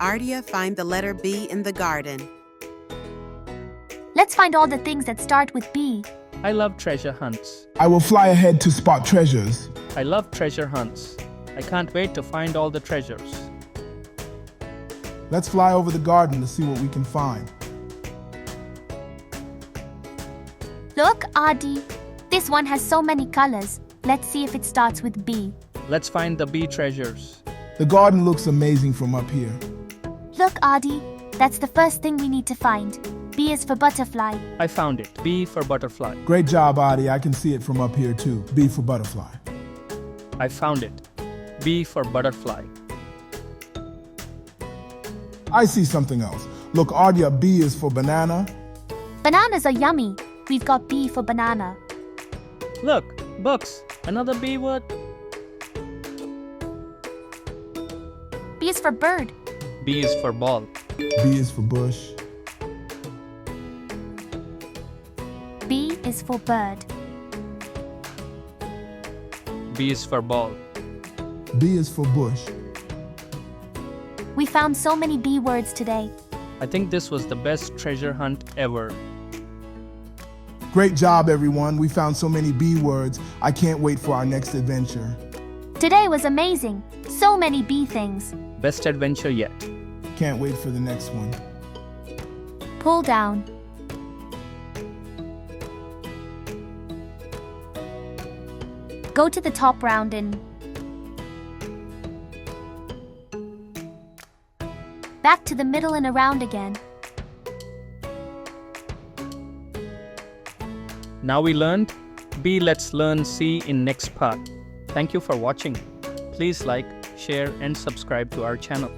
Ardhya find the letter B in the garden. Let's find all the things that start with B. I love treasure hunts. I will fly ahead to spot treasures. I love treasure hunts. I can't wait to find all the treasures. Let's fly over the garden to see what we can find. Look, Adi. This one has so many colors. Let's see if it starts with B. Let's find the B treasures. The garden looks amazing from up here. Look, Adi. That's the first thing we need to find. B is for butterfly. I found it. B for butterfly. Great job, Adi. I can see it from up here too. B for butterfly. I found it. B for butterfly. I see something else. Look, Ardhya, B is for banana. Bananas are yummy. We've got B for banana. Look, books. Another B word. B is for bird. B is for ball. B is for bush. B is for bird. B is for ball. B is for bush. We found so many B words today. I think this was the best treasure hunt ever. Great job, everyone. We found so many B words. I can't wait for our next adventure. Today was amazing. So many B things. Best adventure yet. Can't wait for the next one. Pull down. Go to the top round and back to the middle and around again. Now we learned B. Let's learn C in next part. Thank you for watching. Please like, share and subscribe to our channel.